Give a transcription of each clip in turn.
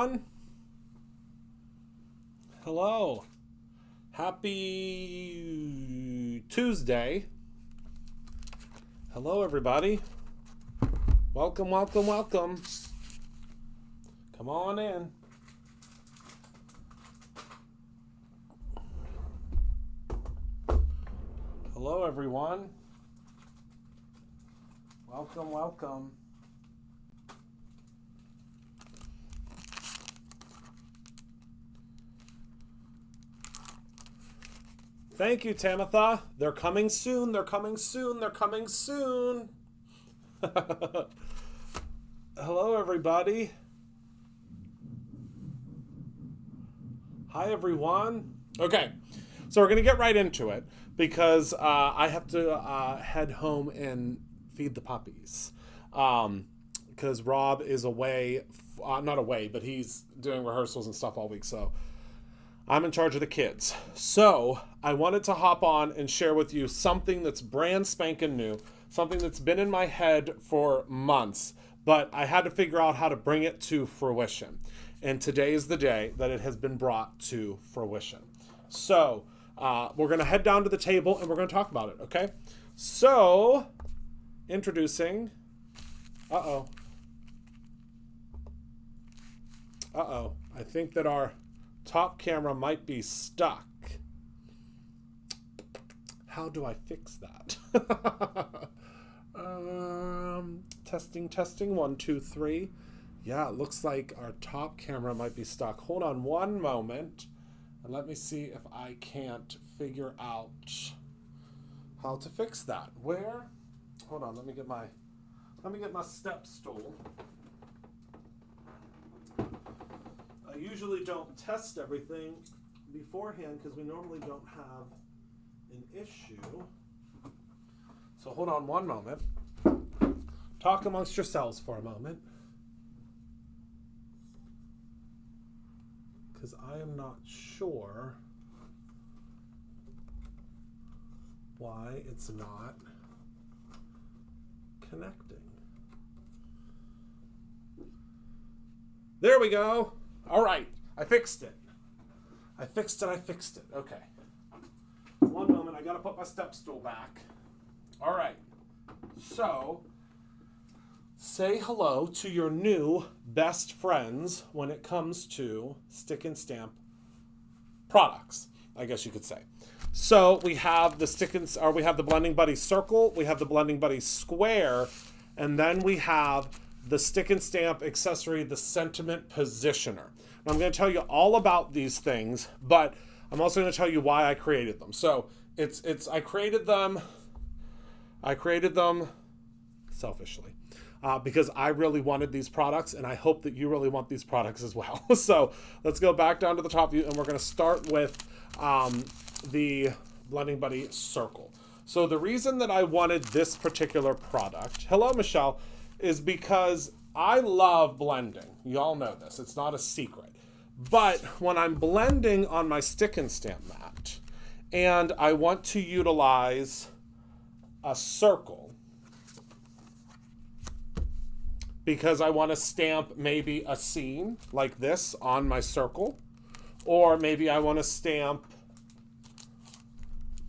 everyone. Hello. Happy Tuesday. Hello, everybody. Welcome, welcome, welcome. Come on in. Hello, everyone. Welcome, welcome. Thank you, Tamitha. They're coming soon. They're coming soon. They're coming soon. Hello, everybody. Hi, everyone. Okay, so we're going to get right into it because I have to head home and feed the puppies because Rob is away, not away, but he's doing rehearsals and stuff all week, so I'm in charge of the kids. So I wanted to hop on and share with you something that's brand spanking new, something that's been in my head for months, but I had to figure out how to bring it to fruition. And today is the day that it has been brought to fruition. So we're going to head down to the table and we're going to talk about it, okay? So, introducing... Uh-oh. I think that our top camera might be stuck. How do I fix that? Testing, 1, 2, 3. Yeah, it looks like our top camera might be stuck. Hold on one moment, and let me see if I can't figure out how to fix that. Where? Hold on, let me get my step stool. I usually don't test everything beforehand because we normally don't have an issue. So hold on one moment. Talk amongst yourselves for a moment. Because I am not sure why it's not connecting. There we go. All right, I fixed it. Okay. One moment, I gotta put my step stool back. All right, so say hello to your new best friends when it comes to stick and stamp products, I guess you could say. So we have the we have the Blending Buddy Circle, we have the Blending Buddy Square, and then we have the stick and stamp accessory, the Sentiment Positioner. Now, I'm going to tell you all about these things, but I'm also going to tell you why I created them. So I created them selfishly because I really wanted these products, and I hope that you really want these products as well. So let's go back down to the top view, and we're going to start with the Blending Buddy Circle. So the reason that I wanted this particular product, hello, Michelle, is because I love blending. You all know this. It's not a secret. But when I'm blending on my stick and stamp mat and I want to utilize a circle because I want to stamp maybe a scene like this on my circle, or maybe I want to stamp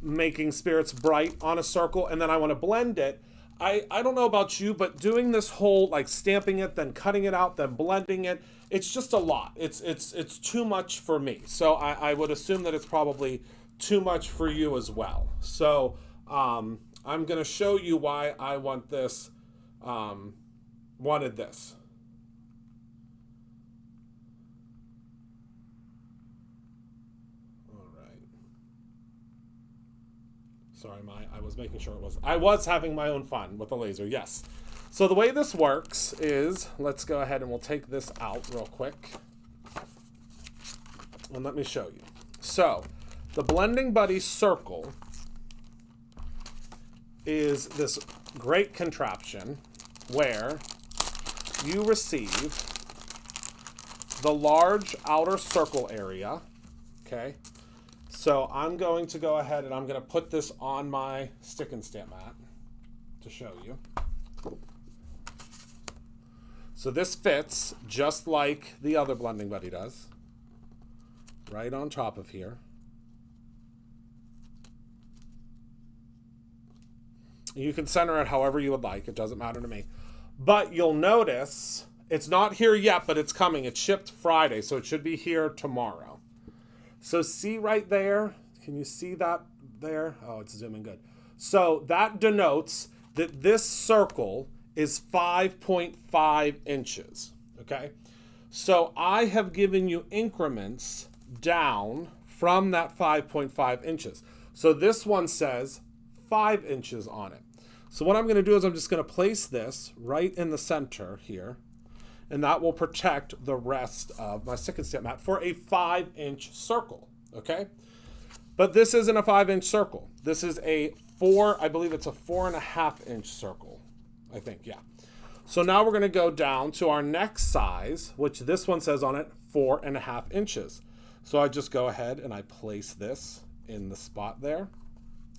Making Spirits Bright on a circle and then I want to blend it, I don't know about you, but doing this whole like stamping it, then cutting it out, then blending it, it's just a lot. It's too much for me. So I would assume that it's probably too much for you as well. So I'm going to show you why I want this, wanted this. Sorry, I was making sure I was having my own fun with the laser, yes. So the way this works is, let's go ahead and we'll take this out real quick. And let me show you. So, the Blending Buddy Circle is this great contraption where you receive the large outer circle area, okay? So I'm going to go ahead and I'm going to put this on my stick and stamp mat to show you. So this fits just like the other Blending Buddy does. Right on top of here. You can center it however you would like. It doesn't matter to me. But you'll notice it's not here yet, but it's coming. It shipped Friday, so it should be here tomorrow. So see right there? Can you see that there? Oh, it's zooming good. So that denotes that this circle is 5.5 inches, okay? So I have given you increments down from that 5.5 inches. So this one says 5 inches on it. So what I'm going to do is I'm just going to place this right in the center here, and that will protect the rest of my stick and stamp mat for a 5-inch circle, okay? But this isn't a 5-inch circle. This is a I believe it's a 4.5-inch circle, I think, yeah. So now we're going to go down to our next size, which this one says on it 4.5 inches. So I just go ahead and I place this in the spot there.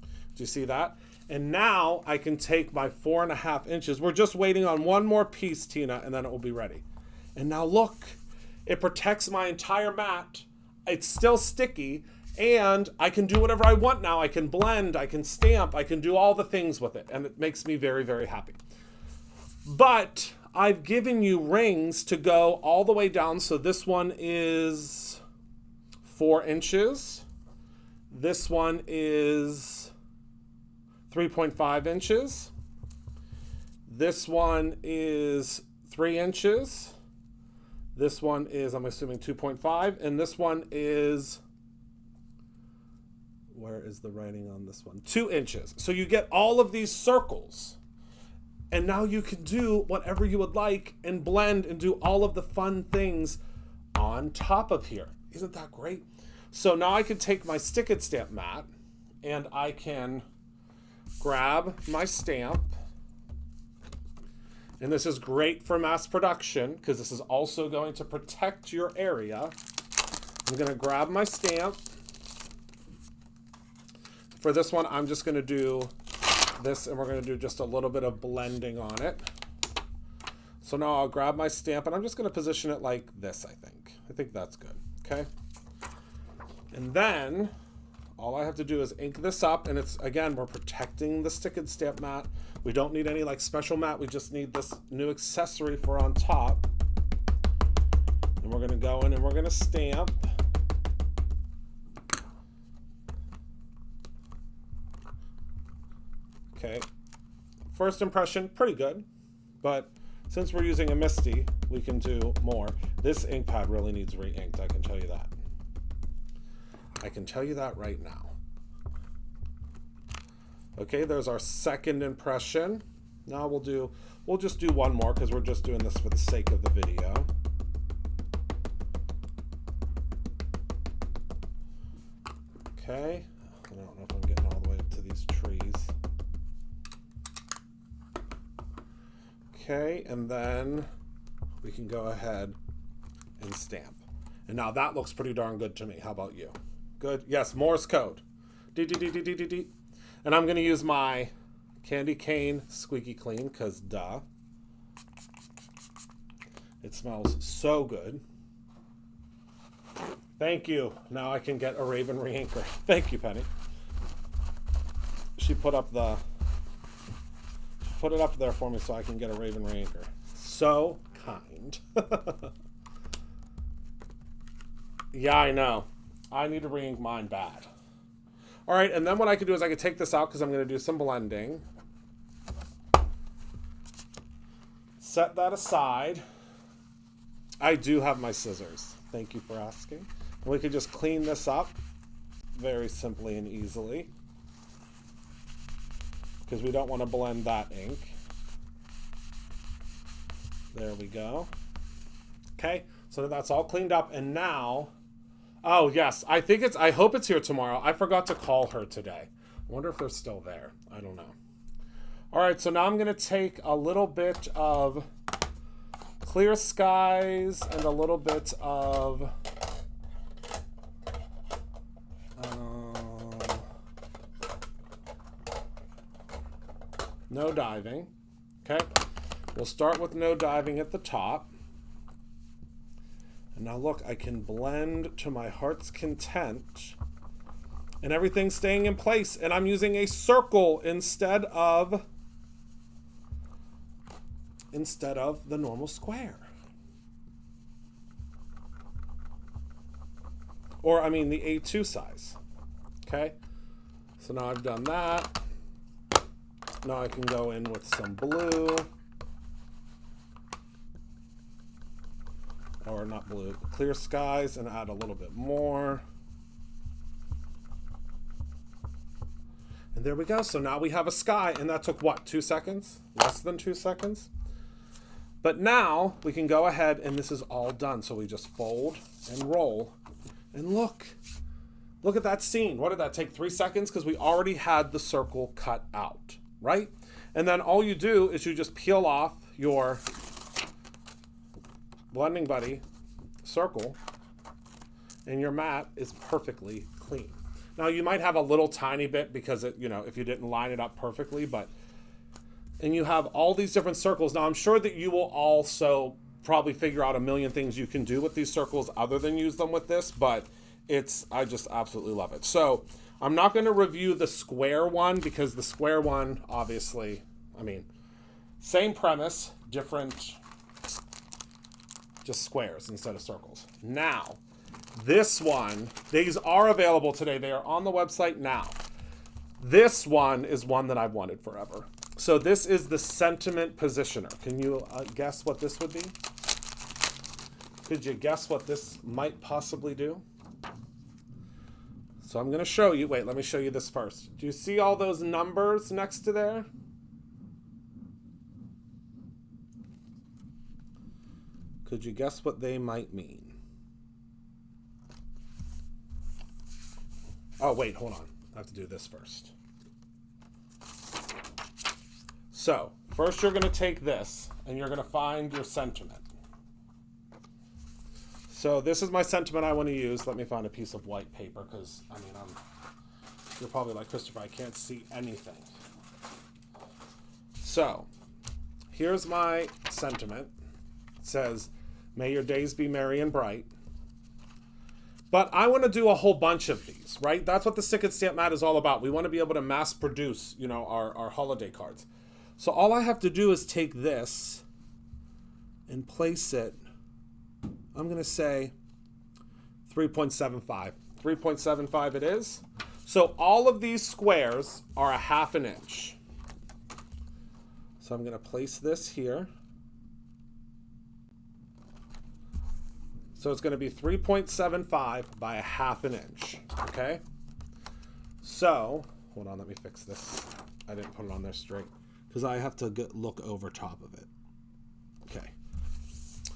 Do you see that? And now I can take my 4.5 inches. We're just waiting on one more piece, Tina, and then it will be ready. And now look, it protects my entire mat. It's still sticky, and I can do whatever I want now. I can blend, I can stamp, I can do all the things with it, and it makes me very, very happy. But I've given you rings to go all the way down. So this one is 4 inches. This one is 3.5 inches. This one is 3 inches. This one is, I'm assuming, 2.5. And this one is, where is the writing on this one? 2 inches. So you get all of these circles. And now you can do whatever you would like and blend and do all of the fun things on top of here. Isn't that great? So now I can take my stick and stamp mat and I can grab my stamp. And this is great for mass production because this is also going to protect your area. I'm going to grab my stamp. For this one, I'm just going to do this, and we're going to do just a little bit of blending on it. So now I'll grab my stamp, and I'm just going to position it like this, I think. I think that's good, okay? And then all I have to do is ink this up, and it's, again, we're protecting the stick and stamp mat. We don't need any like special mat. We just need this new accessory for on top. And we're going to go in and we're going to stamp. Okay, first impression, pretty good, but since we're using a Misty, we can do more. This ink pad really needs re-inked, I can tell you that. I can tell you that right now. Okay, there's our second impression. Now we'll just do one more because we're just doing this for the sake of the video. Okay, I don't know if I'm getting all the way up to these trees. Okay, and then we can go ahead and stamp. And now that looks pretty darn good to me. How about you? Good? Yes, Morse code. D-D-D-D-D-D-D. And I'm going to use my Candy Cane Squeaky Clean because duh. It smells so good. Thank you. Now I can get a Raven re-inker. Thank you, Penny. She put it up there for me so I can get a Raven re-inker. So kind. Yeah, I know. I need to re-ink mine bad. All right, and then what I could do is I could take this out because I'm going to do some blending. Set that aside. I do have my scissors. Thank you for asking. And we could just clean this up very simply and easily because we don't want to blend that ink. There we go. Okay, so that's all cleaned up, and now, oh yes, I hope it's here tomorrow. I forgot to call her today. I wonder if they're still there. I don't know. All right, so now I'm going to take a little bit of Clear Skies and a little bit of No Diving. Okay. We'll start with no diving at the top. And now look, I can blend to my heart's content. And everything's staying in place. And I'm using a circle instead of the normal square. Or, I mean, the A2 size. Okay? So now I've done that. Now I can go in with some blue. Or not blue, clear skies, and add a little bit more. And there we go. So now we have a sky, and that took what, 2 seconds? Less than 2 seconds? But now we can go ahead, and this is all done. So we just fold and roll, and look at that scene. What did that take, 3 seconds? Because we already had the circle cut out, right? And then all you do is you just peel off your Blending Buddy circle, and your mat is perfectly clean. Now you might have a little tiny bit because it, you know, if you didn't line it up perfectly, and you have all these different circles. Now I'm sure that you will also probably figure out a million things you can do with these circles other than use them with this, but I just absolutely love it. So I'm not going to review the square one because the square one, obviously, I mean, same premise, different, just squares instead of circles. Now, this one, these are available today. They are on the website now. This one is one that I've wanted forever. So this is the Sentiment Positioner. Can you guess what this would be? Could you guess what this might possibly do? So I'm going to show you. Wait, let me show you this first. Do you see all those numbers next to there? Could you guess what they might mean? Oh, wait, hold on. I have to do this first. So, first you're going to take this, and you're going to find your sentiment. So this is my sentiment I want to use. Let me find a piece of white paper, because, I mean, you're probably like, Christopher, I can't see anything. So, here's my sentiment. It says, may your days be merry and bright. But I want to do a whole bunch of these, right? That's what the Stick and Stamp Mat is all about. We want to be able to mass produce, you know, our holiday cards. So all I have to do is take this and place it, I'm going to say 3.75. 3.75 it is. So all of these squares are a ½ an inch. So I'm going to place this here. So it's going to be 3.75 by a ½ an inch, okay? So, hold on, let me fix this. I didn't put it on there straight because I have to look over top of it. Okay.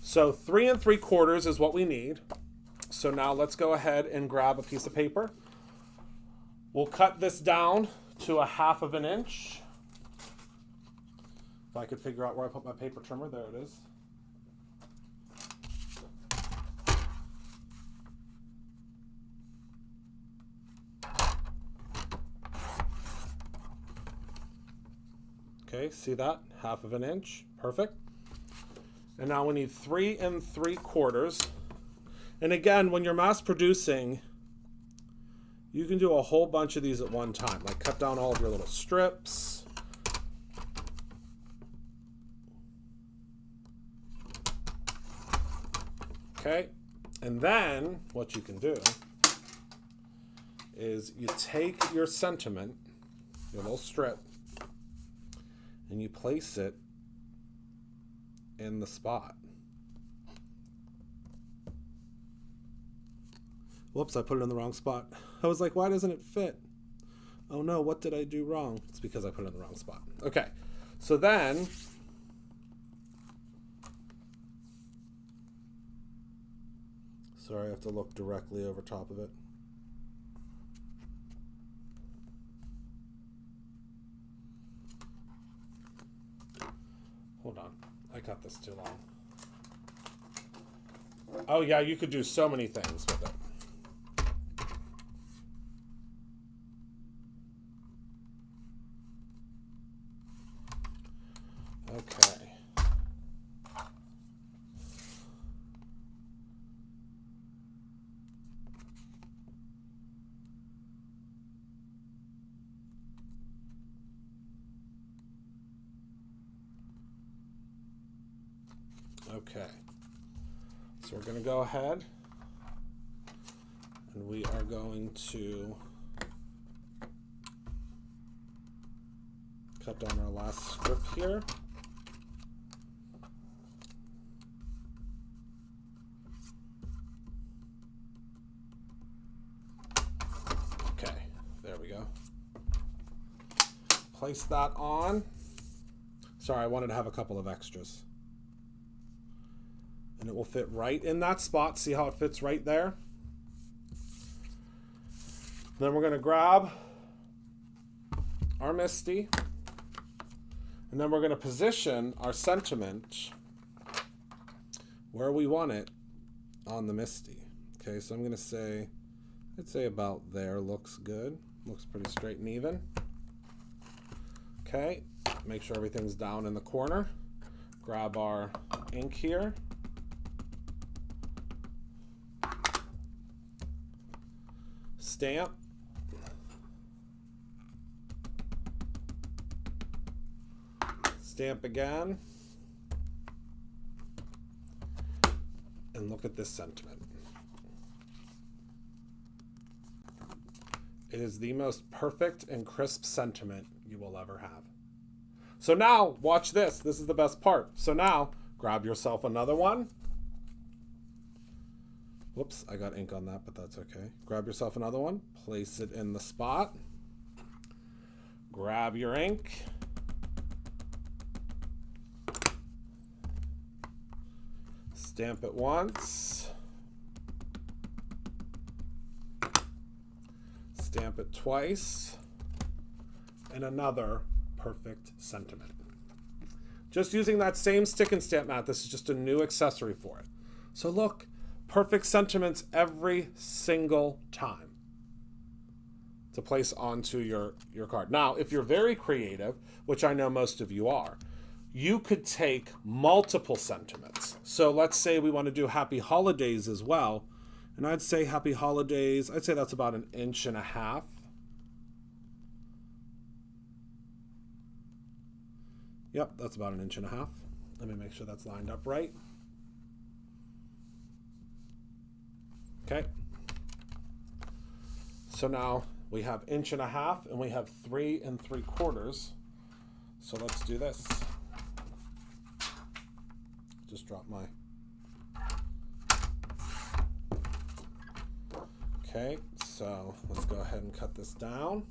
So 3 3/4 is what we need. So now let's go ahead and grab a piece of paper. We'll cut this down to a ½ an inch. If I could figure out where I put my paper trimmer, there it is. Okay, see that? ½ an inch. Perfect. And now we need 3 3/4. And again, when you're mass producing, you can do a whole bunch of these at one time. Like cut down all of your little strips. Okay. And then what you can do is you take your sentiment, your little strip, and you place it in the spot. Whoops, I put it in the wrong spot. I was like, why doesn't it fit? Oh no, what did I do wrong? It's because I put it in the wrong spot. Okay, so then, sorry, I have to look directly over top of it. Hold on, I cut this too long. Oh yeah, you could do so many things with it. Okay. Okay. So we're going to go ahead and we are going to cut down our last strip here. Okay, there we go. Place that on. Sorry, I wanted to have a couple of extras. And it will fit right in that spot. See how it fits right there? Then we're going to grab our MISTI. And then we're going to position our sentiment where we want it on the MISTI. Okay, so I'm going to say, I'd say about there looks good. Looks pretty straight and even. Okay, make sure everything's down in the corner. Grab our ink here. Stamp. Stamp again. And look at this sentiment. It is the most perfect and crisp sentiment you will ever have. So now, watch this. This is the best part. So now, grab yourself another one. Whoops, I got ink on that, but that's okay. Grab yourself another one. Place it in the spot. Grab your ink. Stamp it once. Stamp it twice. And another perfect sentiment. Just using that same stick and stamp mat. This is just a new accessory for it. So look, perfect sentiments every single time to place onto your card. Now, if you're very creative, which I know most of you are, you could take multiple sentiments. So let's say we want to do happy holidays as well. And I'd say happy holidays, I'd say that's about 1.5 inches. Yep, that's about 1.5 inches. Let me make sure that's lined up right. Okay. So now we have 1.5 inches and we have 3 3/4. So let's do this. Just drop my. Okay, so let's go ahead and cut this down.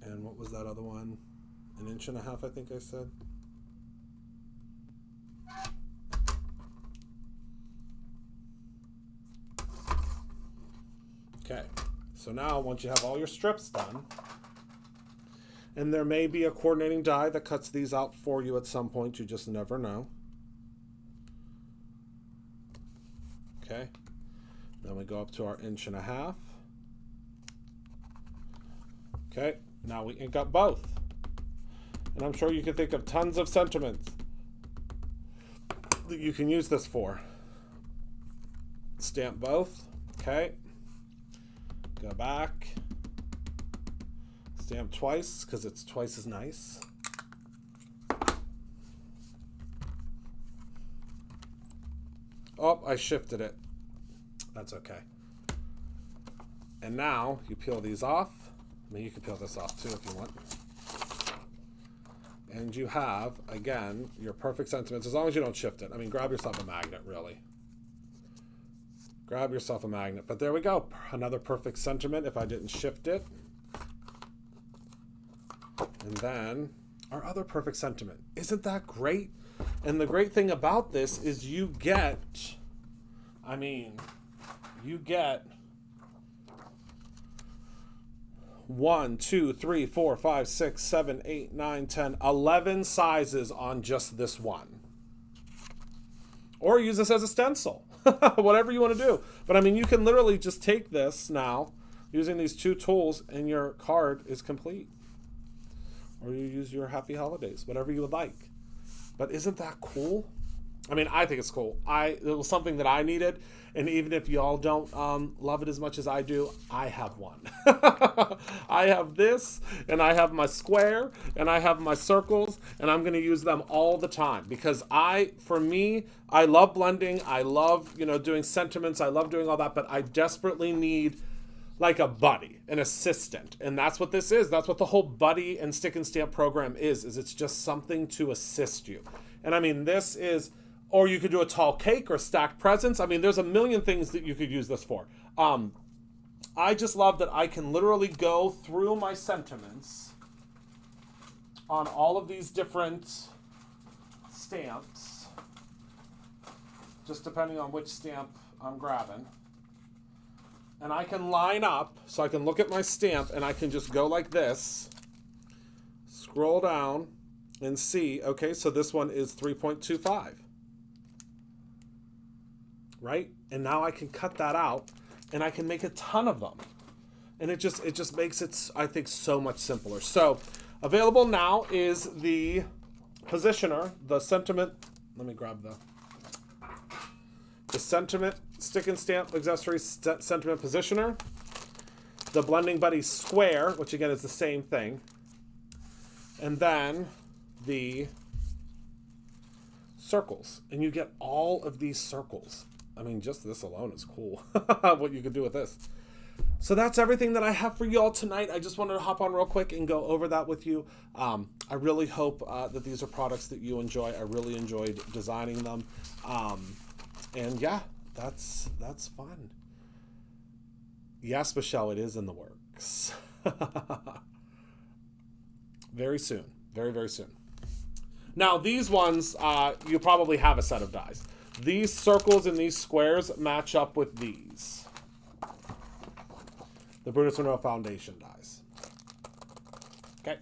And what was that other one? 1.5 inches, I think I said. Okay, so now once you have all your strips done, and there may be a coordinating die that cuts these out for you at some point, you just never know. Okay, then we go up to our 1.5 inches. Okay, now we ink up both. And I'm sure you can think of tons of sentiments that you can use this for. Stamp both, okay. Go back. Stamp twice, because it's twice as nice. Oh, I shifted it. That's okay. And now you peel these off. I mean, you can peel this off too if you want. And you have, again, your perfect sentiments, as long as you don't shift it. I mean, grab yourself a magnet, really. Grab yourself a magnet. But there we go. Another perfect sentiment if I didn't shift it. And then our other perfect sentiment. Isn't that great? And the great thing about this is you get 1, 2, 3, 4, 5, 6, 7, 8, 9, 10, 11 sizes on just this one. Or use this as a stencil. Whatever you want to do. But I mean, you can literally just take this now using these two tools and your card is complete. Or you use your happy holidays, whatever you would like. But isn't that cool? I mean, I think it's cool. It was something that I needed, and even if y'all don't love it as much as I do, I have one. I have this, and I have my square, and I have my circles, and I'm going to use them all the time because for me, I love blending. I love, doing sentiments. I love doing all that, but I desperately need like a buddy, an assistant. And that's what this is. That's what the whole buddy and stick and stamp program is it's just something to assist you. And I mean, this is, or you could do a tall cake or stacked presents. I mean, there's a million things that you could use this for. I just love that I can literally go through my sentiments on all of these different stamps, just depending on which stamp I'm grabbing. And I can line up, so I can look at my stamp, and I can just go like this, scroll down, and see, okay, so this one is 3.25. Right? And now I can cut that out, and I can make a ton of them. And it just makes it, I think, so much simpler. So, available now is the positioner, the sentiment, let me grab the sentiment stick and stamp accessory sentiment positioner, the Blending Buddy square, which again is the same thing, and then the circles. And you get all of these circles. I mean, just this alone is cool. What you can do with this. So that's everything that I have for you all tonight. I just wanted to hop on real quick and go over that with you. I really hope that these are products that you enjoy. I really enjoyed designing them. And yeah, that's fun. Yes, Michelle, it is in the works. Very soon. Very, very soon. Now, these ones, you probably have a set of dies. These circles and these squares match up with these. The Brutus Monroe Foundation dies. Okay.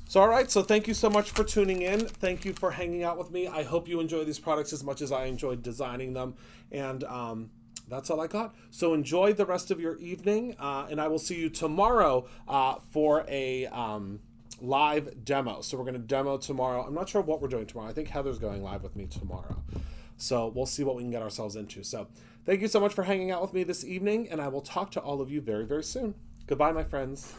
So, all right. So, thank you so much for tuning in. Thank you for hanging out with me. I hope you enjoy these products as much as I enjoyed designing them. And that's all I got. So, enjoy the rest of your evening. And I will see you tomorrow for a live demo. So, we're going to demo tomorrow. I'm not sure what we're doing tomorrow. I think Heather's going live with me tomorrow. So, we'll see what we can get ourselves into. So, thank you so much for hanging out with me this evening. And I will talk to all of you very, very soon. Goodbye, my friends.